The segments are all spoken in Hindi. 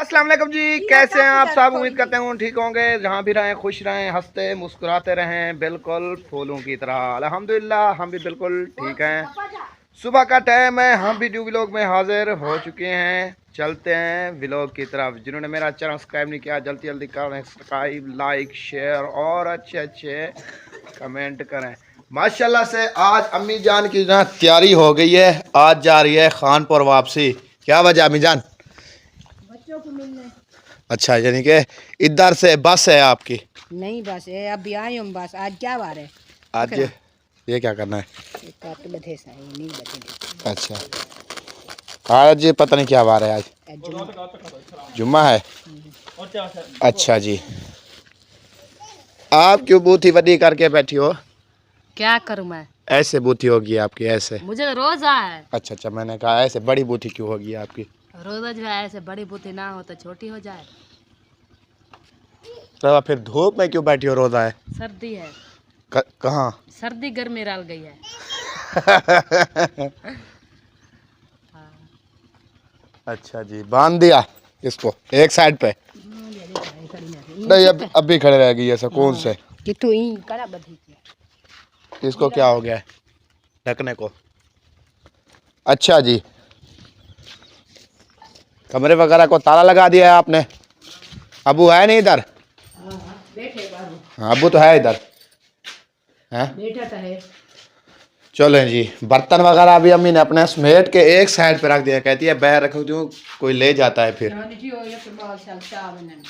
अस्सलाम वालेकुम जी, कैसे हैं आप सब। उम्मीद करते हैं ठीक होंगे, जहाँ भी रहें खुश रहें, हंसते मुस्कुराते रहें, बिल्कुल फूलों की तरह। अल्हम्दुलिल्लाह हम भी बिल्कुल ठीक हैं। सुबह का टाइम है, हम भी न्यू व्लॉग में हाजिर हो चुके हैं। चलते हैं व्लॉग की तरफ। जिन्होंने मेरा चैनल सब्सक्राइब नहीं किया जल्दी जल्दी करें सब्सक्राइब, लाइक, शेयर और अच्छे अच्छे कमेंट करें। माशाल्लाह से आज अम्मी जान की ना तैयारी हो गई है, आज जा रही है खानपुर वापसी। क्या वजह अम्मी जान? बच्चों को मिलने। अच्छा, यानी कि इधर से बस है आपकी? नहीं बस ये अभी आई हूँ बस। आज क्या बार है? आज ये क्या करना है? अच्छा, आज पता नहीं क्या बार है। आज जुम्मा है। अच्छा जी, आप क्यों बूथी वडी करके बैठी हो? क्या करूँ मैं? ऐसे बूथी होगी आपकी, ऐसे? मुझे तो रोजा है। अच्छा, मैंने कहा ऐसे बड़ी बूथी क्यों होगी आपकी? रोजा जो है ऐसे बड़ी बुद्धि ना हो तो छोटी हो जाए। तो फिर धूप में क्यों बैठी हो? रोजा है? सर्दी है। कहाँ? सर्दी गर्मी डाल गई है। अच्छा जी, बांध दिया इसको एक साइड पे? नहीं, अब भी खड़े रह गई है सुकून से। इसको क्या हो गया है ढकने को? अच्छा जी, कमरे वगैरह को ताला लगा दिया है आपने? अबू है नहीं इधर? हाँ, अबू तो है इधर है। चलें जी, बर्तन वगैरह भी अम्मी ने अपने समेट के एक साइड पे रख दिया। कहती है बाहर रखो क्यों, कोई ले जाता है फिर।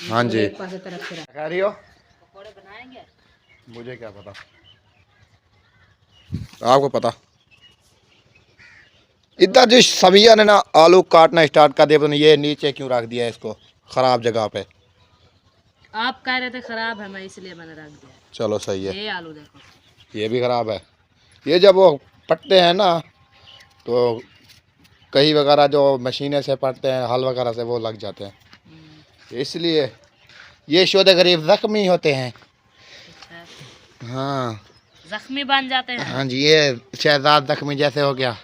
हाँ जी, कह रही हो? मुझे क्या पता, आपको पता। इधर जो समिया ने ना आलू काटना स्टार्ट कर दिया, ये नीचे क्यों रख दिया इसको खराब जगह पे? आप कह रहे थे खराब है, मैं इसलिए मैंने रख दिया। चलो सही है। ये आलू देखो, ये भी खराब है। ये जब वो पटते हैं ना तो कहीं वगैरह जो मशीनें से पटते हैं, हल वगैरह से, वो लग जाते हैं, इसलिए ये शोधे गरीब जख्मी होते हैं। अच्छा। हाँ, जख्मी बन जाते हैं। हाँ जी, ये शहजाद जख्मी जैसे हो गया,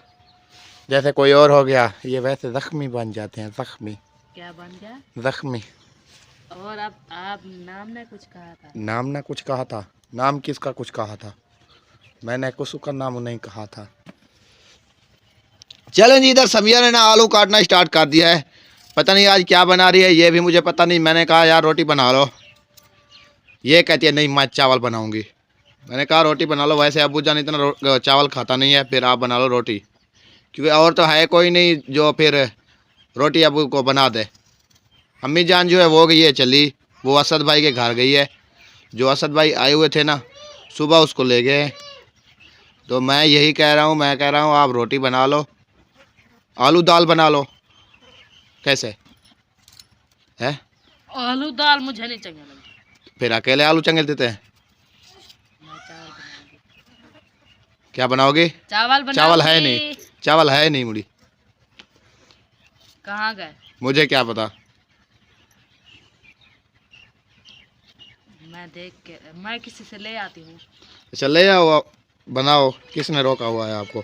जैसे कोई और हो गया, ये वैसे जख्मी बन जाते हैं। जख्मी क्या बन गया? जख्मी। और अब आप नाम ने कुछ कहा था? नाम ने कुछ कहा था? नाम किसका कुछ कहा था? मैंने कुछ का नाम नहीं कहा था। चलें जी, इधर समिया ने ना आलू काटना स्टार्ट कर दिया है। पता नहीं आज क्या बना रही है, ये भी मुझे पता नहीं। मैंने कहा यार रोटी बना लो, ये कहती है नहीं मैं चावल बनाऊंगी। मैंने कहा रोटी बना लो, वैसे अबू जान इतना चावल खाता नहीं है, फिर आप बना लो रोटी, क्योंकि और तो है कोई नहीं जो फिर रोटी अबू को बना दे। अम्मी जान जो है वो गई है चली, वो असद भाई के घर गई है। जो असद भाई आए हुए थे ना सुबह, उसको ले गए। तो मैं यही कह रहा हूँ, मैं कह रहा हूँ आप रोटी बना लो, आलू दाल बना लो। कैसे है? आलू दाल मुझे नहीं चाहिए लगती। फिर अकेले आलू चंगेल देते हैं? मैं चावल बनाऊंगी। क्या बनाओगे? चावल बनाऊंगी। चावल है नहीं, चावल है नहीं मुड़ी। कहाँ गए? मुझे क्या पता, मैं देख के मैं किसी से ले आती हूँ। अच्छा ले आओ बनाओ, किसने रोका हुआ है आपको?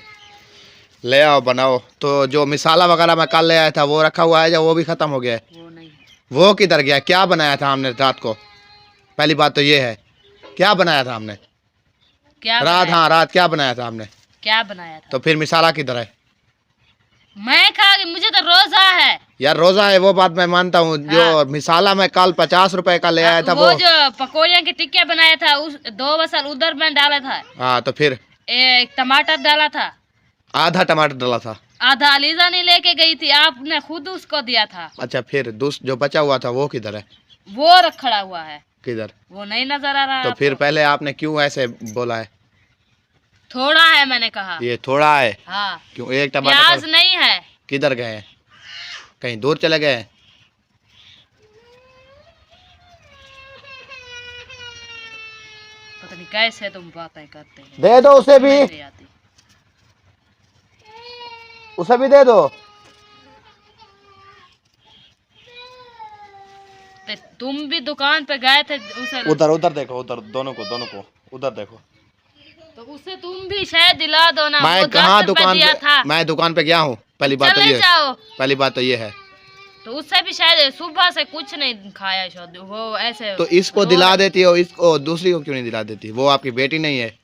ले आओ बनाओ। तो जो मिसाला वगैरह मैं कल ले आया था वो रखा हुआ है या वो भी ख़त्म हो गया है? वो नहीं। वो किधर गया? क्या बनाया था हमने रात को? पहली बात तो ये है, क्या बनाया था हमने क्या रात? बनाया? हाँ, रात क्या बनाया था हमने? क्या बनाया था? तो फिर मिसाला किधर है? मैं खा, मुझे तो रोजा है यार रोज़ा है वो बात मैं मानता हूँ। हाँ। जो मिसाला मैं कल 50 रुपए का ले आया था वो जो पकौड़ियों की टिक्किया बनाया था, उस 2 बसल उधर में डाला था। हाँ, तो फिर एक टमाटर डाला था, आधा टमाटर डाला था। आधा अलीजा नहीं लेके गई थी, आपने खुद उसको दिया था। अच्छा, फिर जो बचा हुआ था वो किधर है? वो खड़ा हुआ है। किधर? वो नहीं नजर आ रहा। तो फिर पहले आपने क्यों ऐसे बोला है? थोड़ा है मैंने कहा। ये थोड़ा है? हाँ। क्यों? एक टमाटर प्याज नहीं है। किधर गए हैं? कहीं दूर चले गए हैं? पता नहीं कैसे तुम बातें करते हैं। दे दो उसे भी, नहीं आती। उसे भी दे दो। तो तुम भी दुकान पे गए थे उसे। उधर उधर देखो, उधर दोनों को उधर देखो। तो उससे तुम भी शायद दिला दो ना। मैं वो कहाँ 10 रुपए दुकान दिया पे, था। मैं दुकान पे गया हूँ? पहली बात तो चले ये, जाओ। पहली बात तो ये है। तो उससे भी शायद सुबह से कुछ नहीं खाया शायद वो ऐसे। तो इसको दिला देती हो, इसको दूसरी को क्यों नहीं दिला देती? वो आपकी बेटी नहीं है?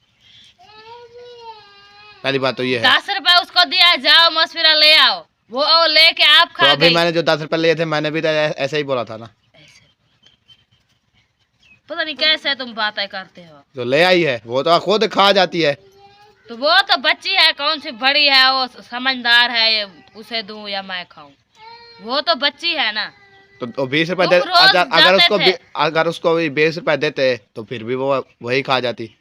पहली बात तो ये है। 10 रुपए उसको दिया, जाओ मशवरा ले आओ, वो लेके आप तो खा अभी गई। मैंने जो 10 रुपए लिए थे, मैंने भी तो ऐसे ही बोला था ना। ऐसे पता नहीं कैसे तुम बातें करते हो। जो ले आई है वो तो खुद खा जाती है। तो वो तो बच्ची है, कौन सी बड़ी है, वो समझदार है, ये उसे दूं या मैं खाऊं? वो तो बच्ची है ना। तो 20 रुपए तुम दे, रोज जाते थे। अगर उसको भी 20 रुपए देते तो फिर भी वो वही खा जाती।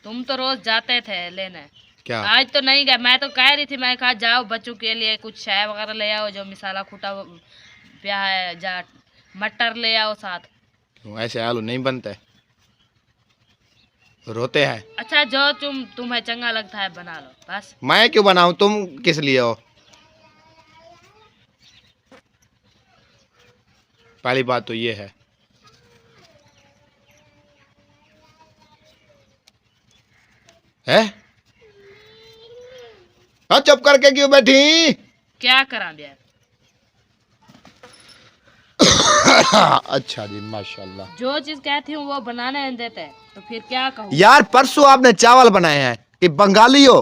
तुम तो रोज जाते थे लेने, क्या? आज तो नहीं गए। मैं तो कह रही थी, मैं कहा जाओ बच्चों के लिए कुछ चाय वगैरह ले आओ, जो मिसाला खूटा प्या है, जा मटर ले आओ साथ। ऐसे आलू नहीं बनते, रोते हैं। अच्छा जो तुम्हें चंगा लगता है बना लो बस। मैं क्यों बनाऊं? तुम किस लिए हो? पहली बात तो ये है। हाँ, चुप करके क्यों बैठी? क्या करा भैया? अच्छा जी, माशाल्लाह। जो चीज कहती हूँ वो बनाने नहीं देते, तो फिर क्या कहूँ? यार परसों आपने चावल बनाए हैं कि बंगाली हो?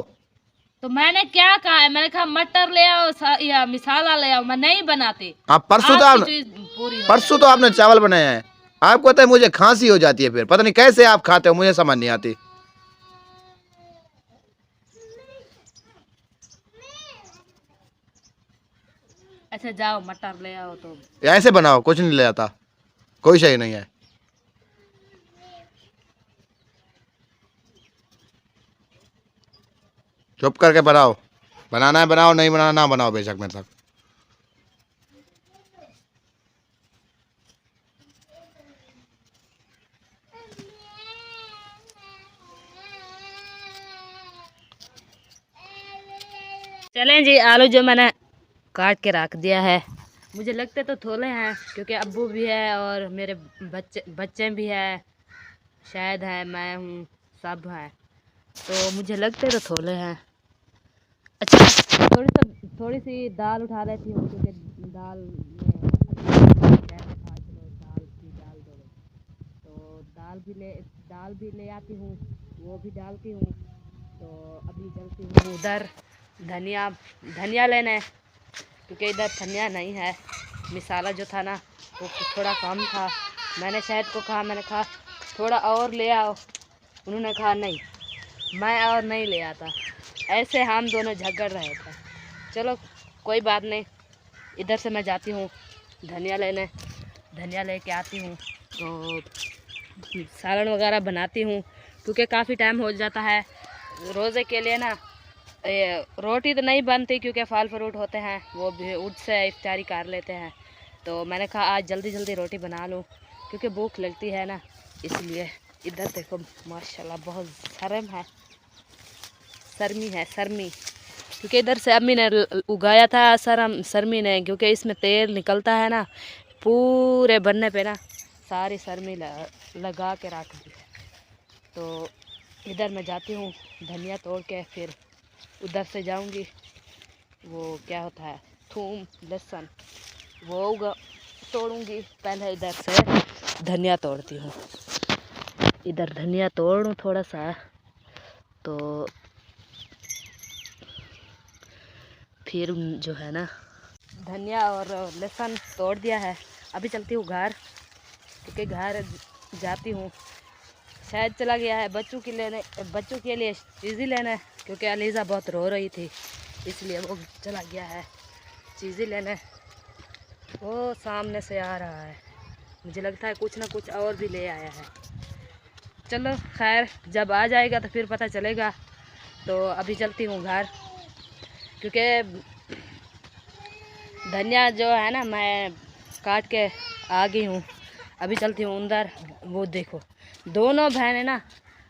तो मैंने क्या कहा है? मैंने कहा मटर ले आओ या मिसाला ले आओ, मैं नहीं बनाती। हाँ, परसों तो आपकी आपने चीज पूरी हो परसों तो आपने चावल बनाए हैं। आपको पता है मुझे खांसी हो जाती है, फिर पता नहीं कैसे आप खाते हो, मुझे समझ नहीं आती। अच्छा जाओ मटर ले आओ तो। ऐसे बनाओ, कुछ नहीं ले आता, कोई सही नहीं है। चुप करके बनाओ, बनाना है बनाओ, नहीं बनाना ना बनाओ, बेशक मेरे साथ। चलें जी, आलू जो मैंने काट के रख दिया है, मुझे लगते तो थोड़े हैं क्योंकि अब्बू भी है और मेरे बच्चे भी हैं, शायद है, मैं हूँ, सब हैं, तो मुझे लगते तो थोड़े हैं। अच्छा थोड़ी सी दाल उठा लेती हूँ क्योंकि दाल में दाल भी डाल दो, तो दाल भी ले आती हूँ, वो भी डालती हूँ। तो अभी चलती हूँ उधर धनिया लेने, क्योंकि इधर धनिया नहीं है। मिसाला जो था ना वो थोड़ा कम था, मैंने शायद को कहा, मैंने कहा थोड़ा और ले आओ, उन्होंने कहा नहीं, मैं और नहीं ले आता। ऐसे हम दोनों झगड़ रहे थे। चलो कोई बात नहीं, इधर से मैं जाती हूँ धनिया लेने, धनिया लेके आती हूँ, तो सालन वगैरह बनाती हूँ क्योंकि काफ़ी टाइम हो जाता है। रोज़े के लिए ना रोटी तो नहीं बनती क्योंकि फल फ्रूट होते हैं, वो भी उठ से इफ्तारी कर लेते हैं। तो मैंने कहा आज जल्दी जल्दी रोटी बना लूँ क्योंकि भूख लगती है ना, इसलिए। इधर देखो माशाल्लाह बहुत सरमी, क्योंकि इधर से अम्मी ने उगाया था सरमी ने, क्योंकि इसमें तेल निकलता है ना, पूरे बनने पे ना सारी सरमी लगा के रख दी। तो इधर मैं जाती हूँ धनिया तोड़ के, फिर उधर से जाऊंगी, वो क्या होता है थूम लहसुन, वो तोड़ूंगी। पहले इधर से धनिया तोड़ती हूँ, इधर धनिया तोड़ूँ थोड़ा सा, तो फिर जो है ना धनिया और लहसुन तोड़ दिया है। अभी चलती हूँ घर, क्योंकि घर जाती हूँ, शायद चला गया है बच्चों के लिए चीज़ें लेने, क्योंकि अलीज़ा बहुत रो रही थी, इसलिए वो चला गया है चीज़ें लेने। वो सामने से आ रहा है, मुझे लगता है कुछ ना कुछ और भी ले आया है। चलो खैर, जब आ जाएगा तो फिर पता चलेगा। तो अभी चलती हूँ घर, क्योंकि धनिया जो है ना मैं काट के आ गई हूँ। अभी चलती हूँ अंदर। वो देखो दोनों बहनें ना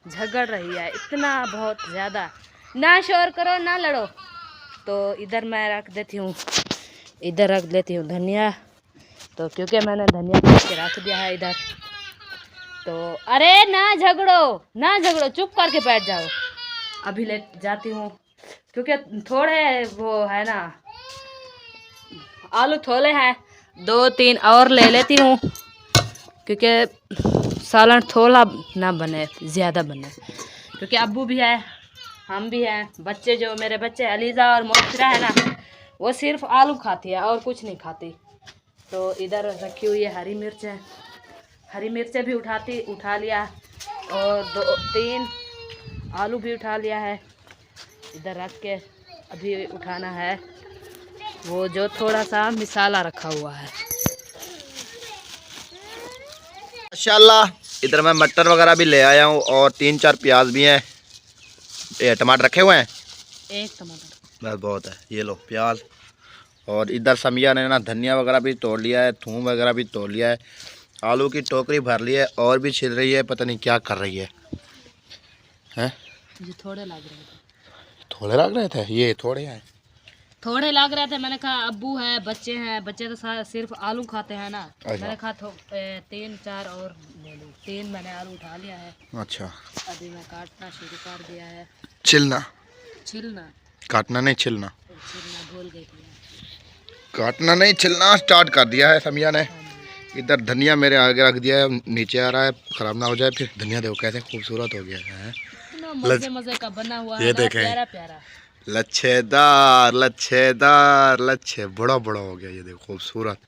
झगड़ रही है, इतना बहुत ज़्यादा, ना शोर करो ना लड़ो। तो इधर मैं रख देती हूँ, इधर रख देती हूँ धनिया, तो क्योंकि मैंने धनिया काट के रख दिया है इधर। तो अरे ना झगड़ो, चुप करके बैठ जाओ। अभी ले जाती हूँ, क्योंकि थोड़े वो है ना आलू थोड़े हैं, 2-3 और ले लेती हूँ क्योंकि सालन थोड़ा ना बने, ज़्यादा बने, क्योंकि अब्बू भी है, हम भी हैं, बच्चे जो मेरे बच्चे अलीज़ा और मोहसिरा है ना, वो सिर्फ आलू खाती है और कुछ नहीं खाती। तो इधर रखी हुई है हरी मिर्चें, हरी मिर्चें भी उठा लिया और 2-3 आलू भी उठा लिया है। इधर रख के अभी उठाना है वो जो थोड़ा सा मसाला रखा हुआ है। माशाल्लाह इधर मैं मटर वगैरह भी ले आया हूँ और 3-4 प्याज भी हैं। ये टमाटर रखे हुए हैं, एक टमाटर बस बहुत है। ये लो प्याज। और इधर समिया ने ना धनिया वगैरह भी तोड़ लिया है, थूम वगैरह भी तोड़ लिया है, आलू की टोकरी भर ली है और भी छिल रही है, पता नहीं क्या कर रही है। हैं? ये थोड़े लग रहे थे, थोड़े लग रहे थे, ये थोड़े हैं, थोड़े लग रहे थे। मैंने कहा अब्बू है, बच्चे हैं, बच्चे तो सिर्फ आलू खाते हैं ना। मैंने कहा 3-4 और ले लूँ। 3 मैंने आलू उठा लिया है। अच्छा, अभी मैं काटना शुरू कर दिया है। छिलना, काटना नहीं छिलना, भूल गई थी। काटना नहीं छिलना स्टार्ट कर दिया है समिया ने। हाँ जी। इधर धनिया मेरे आगे रख दिया है, नीचे आ रहा है, खराब ना हो जाए फिर। धनिया देखो कैसे खूबसूरत हो गया है, मजे मजे का बना हुआ ये है, देखें। प्यारा प्यारा, लच्छेदार लच्छेदार लच्छे, बड़ा बड़ा हो गया, ये देखो खूबसूरत।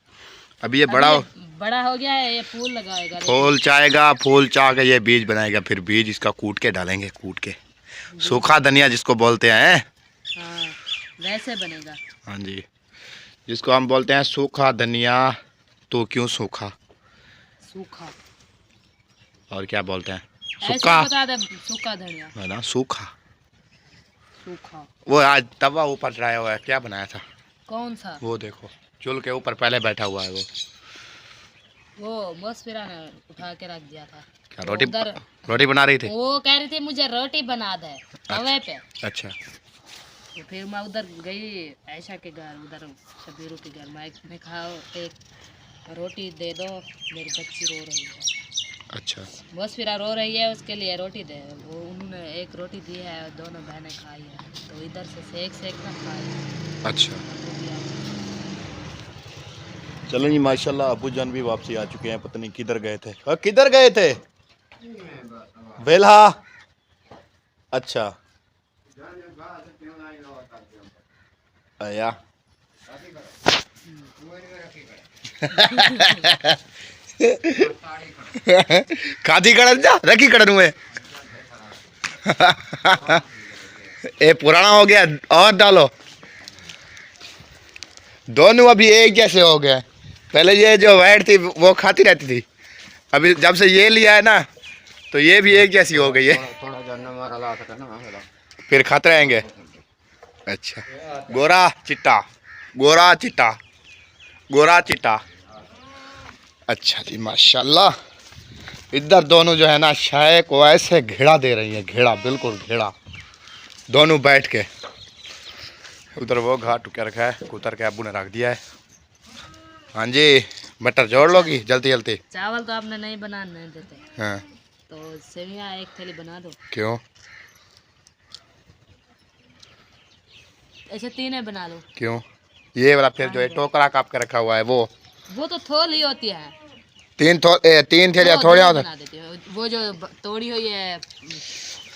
अभी ये बड़ा हो गया है, ये फूल लगाएगा, फूल चाहेगा, फूल चाह के ये बीज बनाएगा, फिर बीज इसका कूट के डालेंगे, कूट के सूखा धनिया जिसको बोलते हैं। हाँ, वैसे बनेगा। हाँ जी, जिसको हम बोलते हैं सूखा धनिया। तो क्यों सूखा, सूखा और क्या बोलते हैं? ऐसे सूखा बता दे, सूखा धनिया है ना, सूखा। सूखा। वो आज तवा ऊपर चढ़ाया हुआ है, क्या बनाया था? कौन सा? वो देखो चूल्हे के ऊपर पहले बैठा हुआ है वो मोहसिरा ने उठा के रख दिया था। क्या वो रोटी उधर रोटी बना रही थी? वो कह रही थी मुझे रोटी बना दे तवे पे। अच्छा, तो फिर मैं उधर गई आयशा के घर, उधर शबीरू के घर। मैं कहा एक रोटी दे दो, मेरी बच्ची रो रही है। अच्छा, मोहसिरा रो रही है, उसके लिए रोटी दे। वो उन्होंने एक रोटी दी है और दोनों बहनें खाई है। तो इधर से सेक ना खाई। अच्छा। चलो जी, माशाल्लाह अबू जान भी वापसी आ चुके हैं, पता नहीं किधर गए थे। किधर गए थे? बेल्हा। अच्छा आया। खादी कड़न जा रखी कड़न में। ये पुराना हो गया और डालो। दोनों अभी एक जैसे हो गए। पहले ये जो वाइट थी वो खाती रहती थी, अभी जब से ये लिया है ना तो ये भी एक जैसी हो गई है, फिर खाते रहेंगे। अच्छा, गोरा चिट्टा, गोरा चिट्टा, गोरा चिट्टा। अच्छा जी, माशाल्लाह। इधर दोनों जो है ना शाय को ऐसे घेड़ा दे रही है, घेड़ा, बिल्कुल घेड़ा, दोनों बैठ के। उधर वो घाट टुका रखा है, कुतर के अब्बू ने रख दिया है। हाँ जी, मटर जोड़ लोगी जल्दी जल्दी। चावल तो आपने नहीं बनाने देते। हाँ, तो सेवियां एक थैली बना दो। क्यों? ऐसे 3 बना लो। क्यों? ये वाला फिर जो है टोकरा काप के रखा हुआ है वो तो थोल ही होती है। 3 थैलियाँ थोड़ी होता। बना देती है। वो जो तोड़ी हुई है,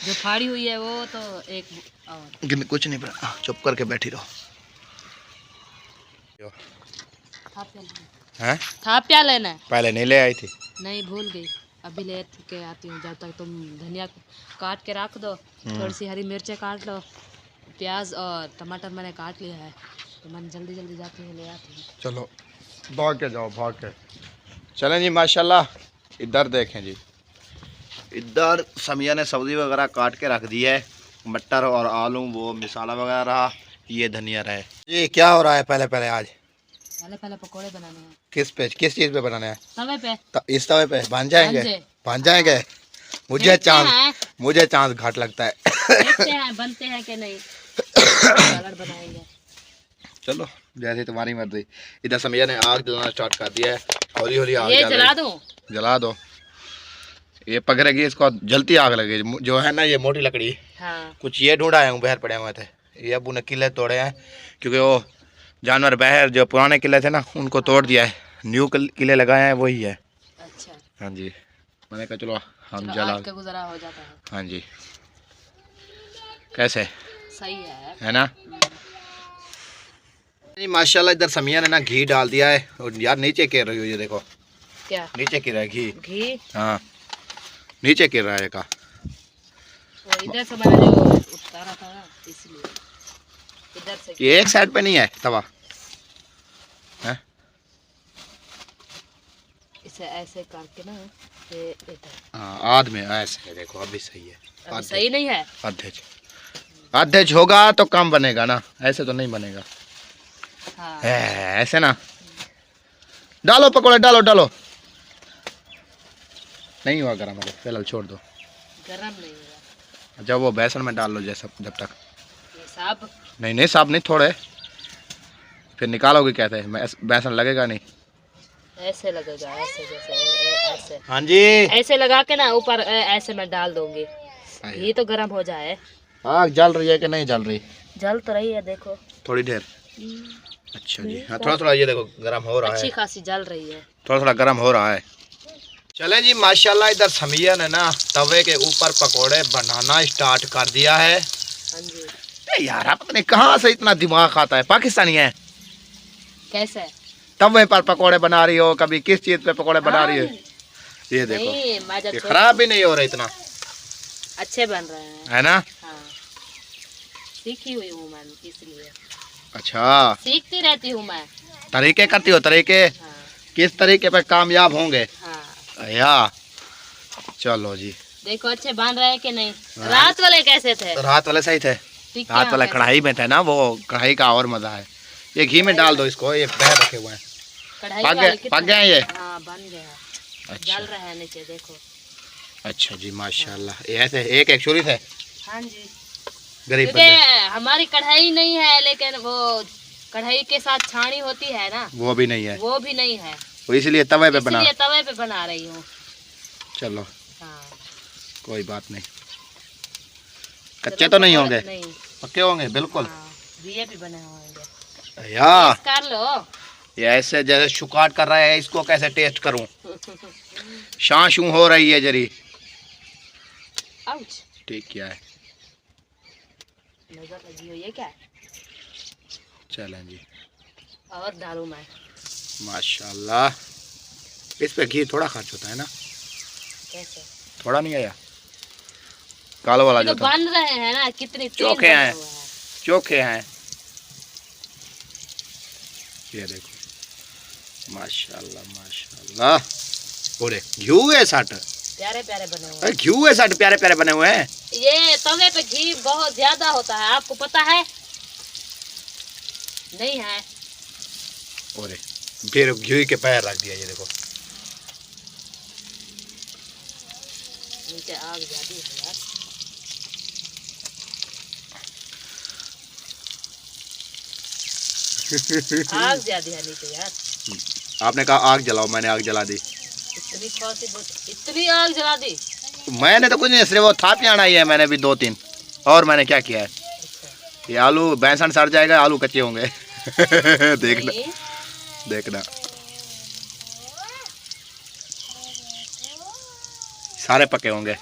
जो फाड़ी हुई है, वो तो एक और। कुछ नहीं बना, चुप करके बैठी रहो। हैं? थापिया लेना है? पहले नहीं ले आई थी? नहीं, भूल गई, अभी ले के आती हूँ। जब तक तुम धनिया काट के रख दो, थोड़ी सी हरी मिर्चें काट लो, प्याज और टमाटर मैंने काट लिया है, तो मैं जल्दी जल्दी जाती हूँ, ले आती हूँ। चलो भाग के जाओ, भाग के चलें जी। माशाल्लाह इधर देखें जी, इधर समिया ने सब्ज़ी वगैरह काट के रख दी है, मटर और आलू, वो मसाला वगैरह रहा, ये धनिया रहे जी। क्या हो रहा है? पहले आज पहले पकोड़े बनाने हैं। किस चीज़ पे बनाने हैं? तवे पे। इस तवे पे बन जाएंगे। मुझे चांस घाट लगता है। देखते हैं बनते हैं कि नहीं। सलाद बनाएंगे। चलो जैसे तुम्हारी मर्जी। इधर समिया ने आग जलाना स्टार्ट कर दिया है, हौली हौली आग जला दो। ये पकड़ेगी, इसको जलती आग लगेगी। जो है ना ये मोटी लकड़ी, हाँ। कुछ ये ढूंढा है, बाहर पड़े हुए थे, ये अबू ने किले तोड़े हैं, क्योंकि वो जानवर बाहर जो पुराने किले थे ना उनको तोड़ दिया है, न्यू किले लगाए हैं, वही है। अच्छा, हाँ जी, मैंने कहा चलो हम चलो जला। आज का गुजारा हो जाता है। हाँ जी, कैसे सही है ना जी। माशाल्लाह इधर समिया ने ना घी डाल दिया है और यार नीचे गिर रही हो, ये देखो क्या नीचे गिर रहा है घी। घी? हाँ नीचे गिर रहा है का। वो इधर से मैंने जो उतारा था ना, इसलिए इधर से। ये एक साइड पे नहीं है तवा है? इसे ऐसे करके ना ये इधर। हाँ आध में ऐसे है, देखो अभी सही है। अभी सही नहीं है। आधेज होगा तो कम बनेगा ना, ऐसे तो नहीं बनेगा। हाँ। ऐसे ना डालो पकौड़े, डालो डालो। नहीं हुआ गरम, फिलहाल छोड़ दो। गरम नहीं हुआ। जब वो बेसन में डाल लो जैसा, जब तक ये साब नहीं साफ नहीं, थोड़े फिर निकालोगे कैसे, बेसन लगेगा नहीं। ऐसे लगेगा, ऐसे जैसे ऐसे। हाँ जी, ऐसे लगा के ना ऊपर ऐसे मैं डाल दूंगी। घी तो गरम हो जाए। आग जल रही है कि नहीं जल रही? जल तो रही है, देखो थोड़ी देर। अच्छा जी, हाँ थोड़ा थोड़ा ये देखो गरम हो रहा है, अच्छी खासी जल रही है। थोड़ा थोड़ा गरम हो रहा है। चलें जी, माशाल्लाह इधर समिया ने ना तवे के ऊपर पकोड़े बनाना स्टार्ट कर दिया है। हाँ जी। यार आप पता नहीं कहाँ से इतना दिमाग खाता है, पाकिस्तानी है। कैसे तवे पर पकोड़े बना रही हो, कभी किस चीज पे पकोड़े बना रही हो। ये देखो नहीं, ये खराब भी नहीं हो रहा इतना, अच्छे बन रहे हैं, है ना? हाँ। सीखी हुई हूँ मैं, इसलिए। अच्छा, सीखती रहती हूँ मैं। तरीके करती हो, तरीके हाँ। किस तरीके पे कामयाब होंगे? हाँ। या चलो जी, देखो अच्छे बन रहे हैं कि नहीं। रात वाले कैसे थे? रात वाले सही थे। रात वाले कढ़ाई में थे ना, वो कढ़ाई का और मजा है। ये घी में डाल दो इसको, ये बह रखे हुए हैं। पक गए ये? हाँ बन गया। अच्छा। जल रहा है नीचे, देखो। अच्छा जी माशाल्लाह, ये ऐसे एक एक छुरी थे। हाँ जी, गरीब क्योंकि हमारी कढ़ाई नहीं है, लेकिन वो कढ़ाई के साथ छानी होती है ना, वो भी नहीं है, वो भी नहीं है, वो इसलिए तवे पे बना। इसलिए तवे पे बना रही हूँ। चलो हाँ। कोई बात नहीं, कच्चे तो नहीं होंगे? नहीं, पक्के होंगे बिल्कुल। हाँ, दिए भी बने होंगे। या कर लो। ये ऐसे जैसे शुकाट कर रहा है, इसको कैसे टेस्ट करूं? शाशू हो रही है जरी। आउच। ठीक किया है। नजर लगी हो, ये क्या है? चलें जी, और डालूं मैं? माशाल्लाह इस पे घी थोड़ा खर्च होता है ना? कैसे? थोड़ा नहीं आया? कालो वाला जो तो था। बन रहे हैं ना, कितनी चोखे हैं, चोखे हैं। ये देखो माशाल्लाह माशाल्लाह, पूरे घी है सट, प्यारे प्यारे बने हुए हैं। घी है सट, प्यारे प्यारे बने हुए हैं। ये तवे पे घी बहुत ज्यादा होता है, आपको पता है? नहीं है? और फिर घी के पैर रख दिया, ये देखो। नीचे आग ज्यादा है यार। आग ज्यादा है नीचे यार। आपने कहा आग जलाओ, मैंने आग जला दी। इतनी खासी, इतनी आग जला दी? मैंने तो कुछ नहीं, सिर्फ वो थापियाँ आई है मैंने भी 2-3, और मैंने क्या किया है। अच्छा। ये आलू बेसन सड़ जाएगा, आलू कच्चे होंगे। देखना देखना, सारे पके होंगे,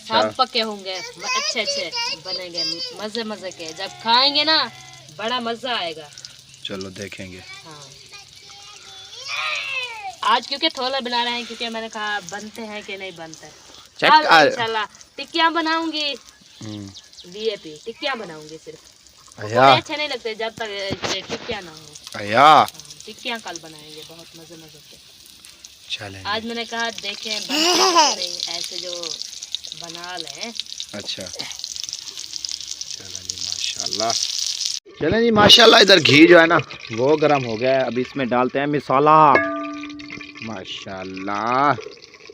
सब पके होंगे, अच्छे अच्छे बनेंगे, मजे मजे के। जब खाएंगे ना बड़ा मजा आएगा। चलो देखेंगे। हाँ। आज क्योंकि थोड़ा बना रहे हैं, क्योंकि मैंने कहा बनते हैं कि नहीं बनते। इंशाल्लाह टिक्कियाँ बनाऊंगी, वीआईपी टिक्कियाँ बनाऊंगी। सिर्फ अच्छे नहीं लगते जब तक टिक्कियाँ ना हो। टिक्कियाँ कल बनाएंगे बहुत मजे मजे से। चलें। आज मैंने कहा देखें नहीं, ऐसे जो बना लें। अच्छा चलें जी माशाल्लाह। चलें जी माशाल्लाह, इधर घी जो है ना वो गर्म हो गया है, अब इसमें डालते हैं मसाला। माशाल्लाह,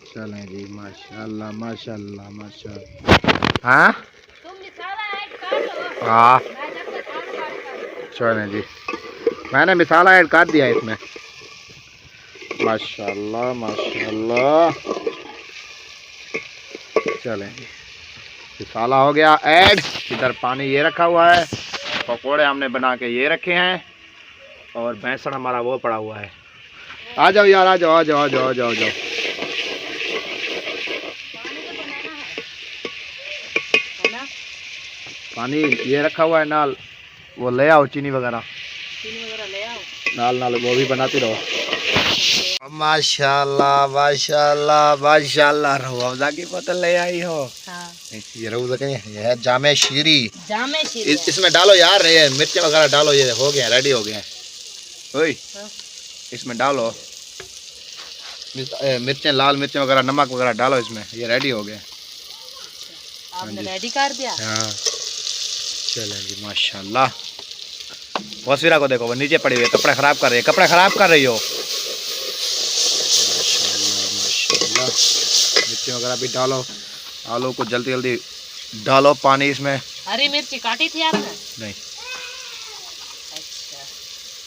चलें जी माशाल्लाह माशाल्लाह माशाल्लाह। हाँ तुम मसाला ऐड कर लो। हाँ मैं जब तक आलू काटूंगा। चलें जी, मैंने मसाला ऐड कर दिया इसमें। माशाल्लाह माशाल्लाह। चलें जी, मसाला हो गया ऐड। इधर पानी ये रखा हुआ है, पकोड़े हमने बना के ये रखे हैं और बेसन हमारा वो पड़ा हुआ है। आ जाओ यार, आ जाओ आ जाओ आ जाओ आ जाओ आ जाओ। पानी ये रखा हुआ है नाल, वो ले आओ चीनी वगैरह ले आओ। नाल नाल वो भी बनाती रहो। माशाल्लाह माशाल्लाह माशाल्लाह, रूअफ़ज़ा की बोतल ले आई हो। हाँ। ये रूअफ़ज़ा ये है जामे शीरी। जामे शीरी इसमें डालो यार, ये मिर्च वगैरह डालो, ये हो गया रेडी हो गया। ओए इसमें डालो मिर्चें, लाल मिर्चें वगैरह, नमक वगैरह डालो इसमें, ये रेडी हो गया। आपने रेडी कर दिया। हाँ चलें जी माशाल्लाह। वसीरा को देखो वो नीचे पड़ी हुई है, कपड़े खराब कर रही है, कपड़े खराब कर रही हो। माशाल्लाह मिर्ची वगैरह भी डालो, आलू को जल्दी जल्दी डालो पानी इसमें। हरी मिर्ची काटी थी आपने? नहीं। अच्छा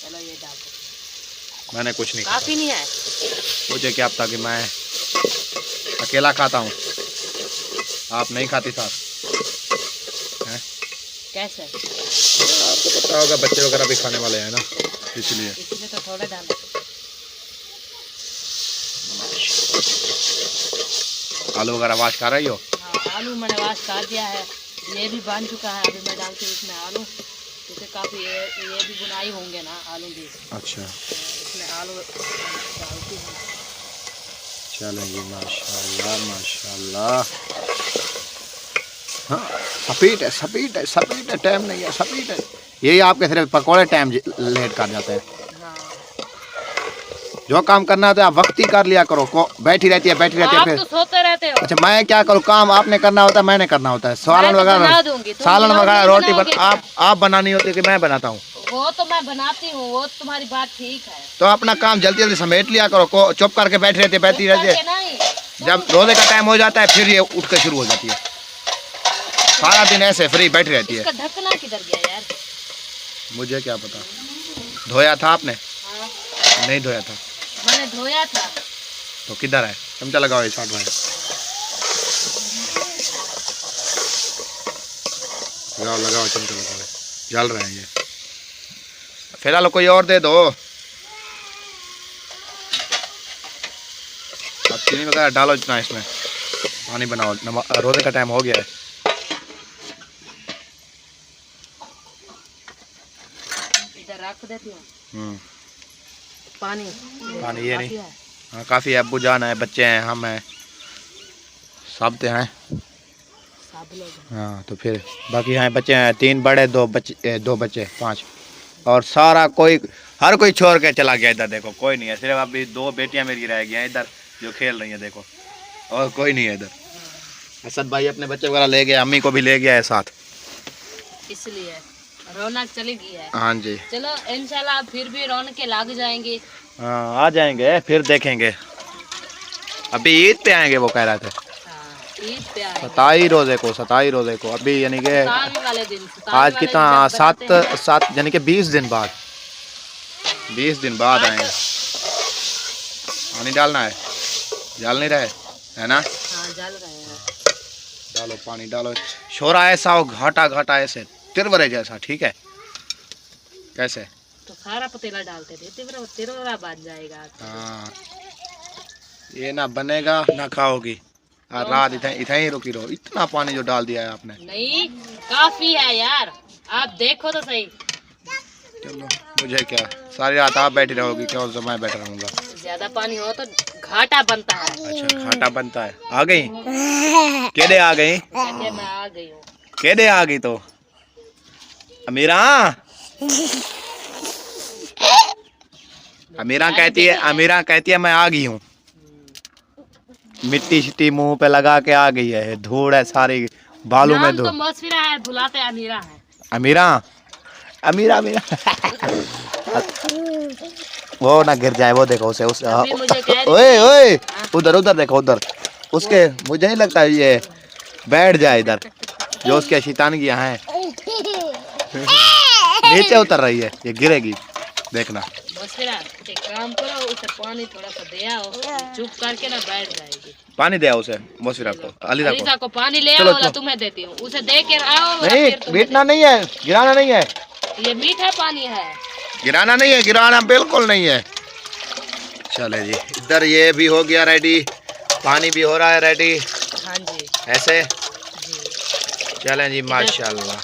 चलो ये डाल दो। मैंने कुछ नहीं काफी नहीं है मुझे क्या पता कि मैं अकेला खाता हूँ, आप नहीं खाती साथ हैं? कैसे? आपको पता होगा बच्चे वगैरह भी खाने वाले हैं ना, इसलिए तो थोड़ा डालो। आलू वगैरह वाश कर रही हो? हाँ आलू मैंने वाश कर दिया है, ये भी बन चुका है। अभी मैं डालती हूँ इसमें आलू, क्योंकि काफ़ी ये भी बुनाई होंगे ना आलू भी। अच्छा इसमें आलू डालती हूँ। चलेंगे माशाल्लाह माशाल्लाह। हाँ स्पीड है स्पीड है स्पीड है, टाइम नहीं है स्पीड है। यही आपके सिर्फ पकौड़े टाइम लेट कर जाते हैं। जो काम करना होता है आप वक्त ही कर लिया करो। बैठी रहती है फिर तो सोते रहते हो। अच्छा मैं क्या करूँ, काम आपने करना होता है, मैंने करना होता है। सालन वगैरह रोटी आप बनानी होती है कि मैं बनाता हूँ? वो तो मैं बनाती हूँ, वो तुम्हारी बात ठीक है। तो अपना काम जल्दी जल्दी समेट लिया करो। चुप करके बैठी रहती है। जब रोजे का टाइम हो जाता है फिर ये उठ कर शुरू हो जाती है। सारा दिन ऐसे फ्री बैठी रहती है। ढकना किधर गया यार? मुझे क्या पता, धोया था आपने? हाँ। नहीं धोया था मैंने धोया था। तो किधर है? चमचा लगाओ, ये छाट रहा है। लगाओ चमचा लगाओ, जल रहे हैं ये। फिलहाल कोई और दे दो। अब चीनी वगैरह डालो इतना इसमें, पानी बनाओ, रोजे का टाइम हो गया है। इधर रख देती हूँ पानी ये नहीं। हाँ काफ़ी है, अब्बू जान है, बच्चे हैं, हम हैं, सब तो हैं, सब लोग। हाँ तो फिर बाकी हैं बच्चे हैं, 3 बड़े 2 बच्चे 5, और सारा कोई हर कोई छोड़ के चला गया। इधर देखो कोई नहीं है, सिर्फ अभी 2 बेटियां मेरी रह गई हैं इधर जो खेल रही हैं, देखो, और कोई नहीं है इधर। असद भाई अपने बच्चे वगैरह ले गया, अम्मी को भी ले गया है साथ, इसलिए रौनक चली गई है। हाँ जी चलो इंशाल्लाह फिर भी रौनक लग जाएंगे। हाँ आ जाएंगे, फिर देखेंगे। अभी ईद पे आएंगे वो कह रहे थे। ईद पे आएंगे 27 रोजे को अभी, यानी कि आज कितना 7 यानी कि 20 दिन बाद 20 दिन बाद आएंगे। पानी डालना है, जल नहीं रहे है ना? हाँ जल रहे हैं। डालो पानी डालो, शोरा ऐसा हो घाटा घाटा ऐसे तिरवरे जैसा, ठीक है? कैसे? तो सारा पतीला डालते थे, तिरवरा बन जाएगा। हाँ ये ना बनेगा ना खाओगी, रात इतना ही रुकी रहो। इतना पानी जो डाल दिया है आपने। नहीं काफी है यार, आप देखो तो सही। चलो मुझे क्या, सारी रात आप बैठी रहोगी, क्यों तो मैं बैठा रहूंगा। ज्यादा पानी हो तो घाटा बनता है। अच्छा घाटा बनता है। आ गई केदे आ गई? मैं आ गई हूँ। केदे आ गई तो अमीरा अमीरा कहती है मैं आ गई हूँ। मिट्टी शिट्टी मुंह पे लगा के आ गई है, धूड़ है सारी बालों में। तो मौसफिरा है, बुलाते अमीरा है। अमीरा अमीरा वो ना गिर जाए, वो देखो उसे ओए ओए उधर उधर देखो उधर उसके, मुझे नहीं लगता ये बैठ जाए इधर, जो उसके शैतानगियां हैं नीचे उतर रही है, ये गिरेगी देखना। एक काम करो, उसे पानी थोड़ा सा दे आओ, चुप करके ना बैठ जाएगी। पानी दे आओ उसे, मोसफिरा को, अलीजा को पानी ले आओ, तुम्हें देती हूँ, उसे दे के आओ। नहीं बेटना नहीं है, गिराना नहीं है, ये मीठा पानी है। गिराना नहीं है, गिराना बिल्कुल नहीं है। चले जी, इधर ये भी हो गया रेडी, पानी भी हो रहा है रेडी। हाँ जी ऐसे जी। चलें जी माशाल्लाह।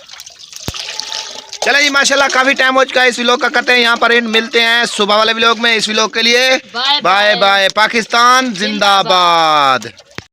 चलें जी माशाल्लाह, काफ़ी टाइम हो चुका है इस व्लॉग का, करते हैं यहाँ पर इन, मिलते हैं सुबह वाले व्लॉग में। इस व्लॉग के लिए बाय बाय बाय। पाकिस्तान जिंदाबाद।